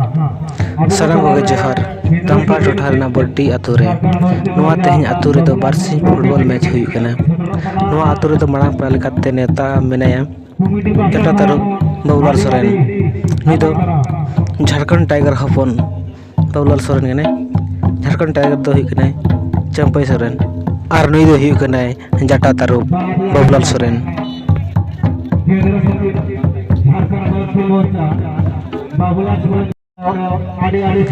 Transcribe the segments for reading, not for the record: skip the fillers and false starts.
साराम को जोहार दामपारा टोठा बड्डी आतु रे तेहन आतु रे बारसी फुटबॉल मैच हुई आतु रे मांग पेड़ा लेकाते नेता मेनाया जटा तारुब बाबुलाल सोरेन नुई दो झारखंड टाइगर हपन बाबुलाल सोरेन कने झारखंड टाइगर दो हुई कने चंपई सोरेन और नुई दो हुई कने जटा तारुब बाबुलाल सोरेन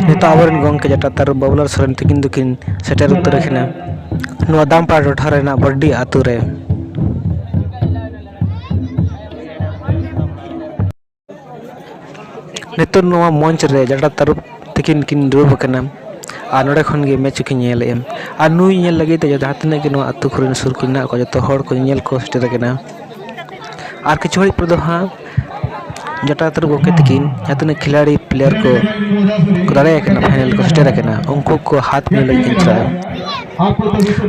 नेता आबरन गंके जटा तारुब बाबुलाल सोरेन तकिन दुकिन सेटर उत्तर रखना दामपारा टोठा रेना बड्डी आतु रे नितुन मंच रे जटा तारुब तकिन किन दुरुब कना और नोडे खन गे मैच की नेल एम और नुई नेल लगे ते जहां तने के आतु खुरन सुर किना को जतो हड़ को नेल को सेटर कना और किछु हड़ी पर हाँ जटा तारुब गोके तकिन जहां तने खिलाड़ी प्लेयर को दाड़े कना फाइनल को सेटर कना उनको को हाथ में लगे चला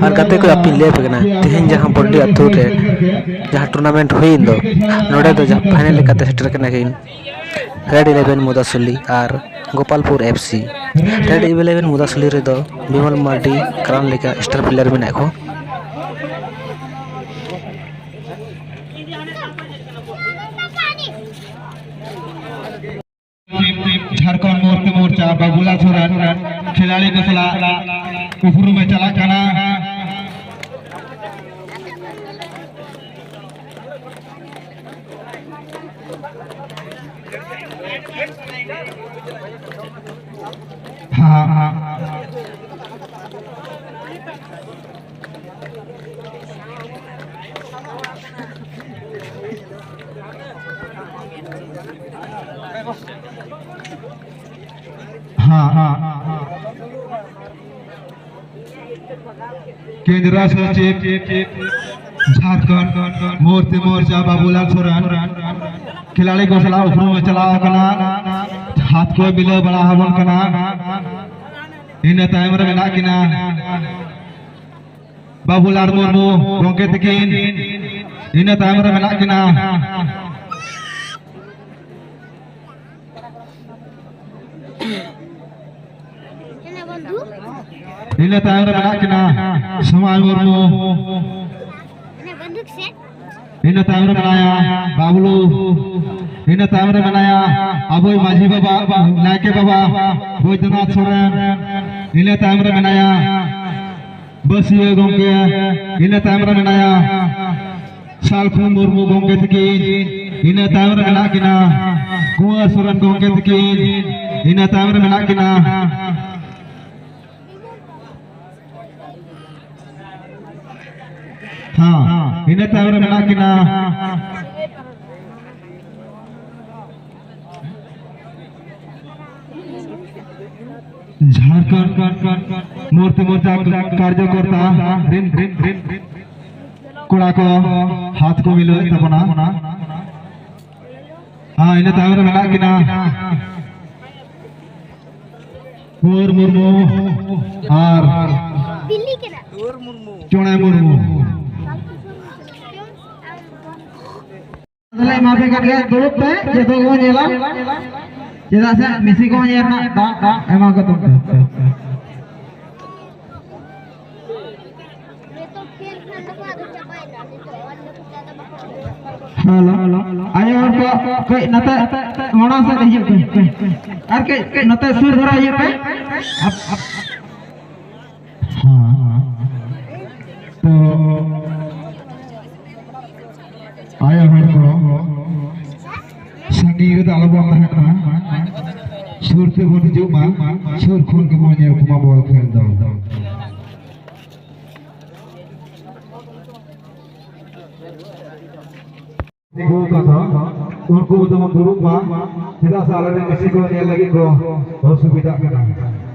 और गाते को अपनी ले कना तेहन जहां बड्डी आतु रे जहां टूर्नामेंट हुई दो नोडे दो जहां फाइनल लेकाते सेटर कना किन रेड 11 मुदासुली और गोपालपुर एफसी रेड 11 मुदासुली रे दो विमल मार्डी करान लेका स्टार प्लेयर में को झारखंड मोर्चा बाबुलाल सोरेन खिलाड़ी को सला उफरू में चला कना केंद्र सचिव झारखंड मोर्चा बाबुलाल सोरेन खिलाड़ी को सलाह उफरू में चला कना हाथ को मिले बड़ा हवन कना इन टाइम रे मेना किना बाबुलाल मुर्मू गोंके तकिन इन टाइम रे मेना किना इन टाइम रे मेना किना समाज मुर्मू इन टाइम रे बनाया बाबुलू इन टाइम रे बनाया अबोई माझी बाबा नायके बाबा बैद्यनाथ सोरेन इन टाइम रे बनाया बसिए गोंके इन टाइम रे बनाया सालखुन मुर्मू गोंके तकिन इन टाइम रे मेना किना कुंवर सोरेन गोंके तकिन इन टाइम रे मेना किना इन टाइम रे मेना किना झारखंड मोर्चा कार्यकर्ता कोड़ा को हाथ को मिलो तबना इन टाइम रे मेना किना कुंवर मुर्मू और चोणे मुर्मू माफी कर गया दुरुप पे जतो को नेला जेदा से मेसी को नेरना दा एमा को तुम हेलो आयो और को नते मोना से हिजु पे और के नते सुर धरा हिजु पे हां तो आया हमारे को संगीत आलबम है सुर से बोल जो मां सुर खून के मोने कुमा बॉल खेल दो देखो का उनको तो दुरुप मां सीधा साला ने किसी को नहीं लगी को बहुत सुविधा करना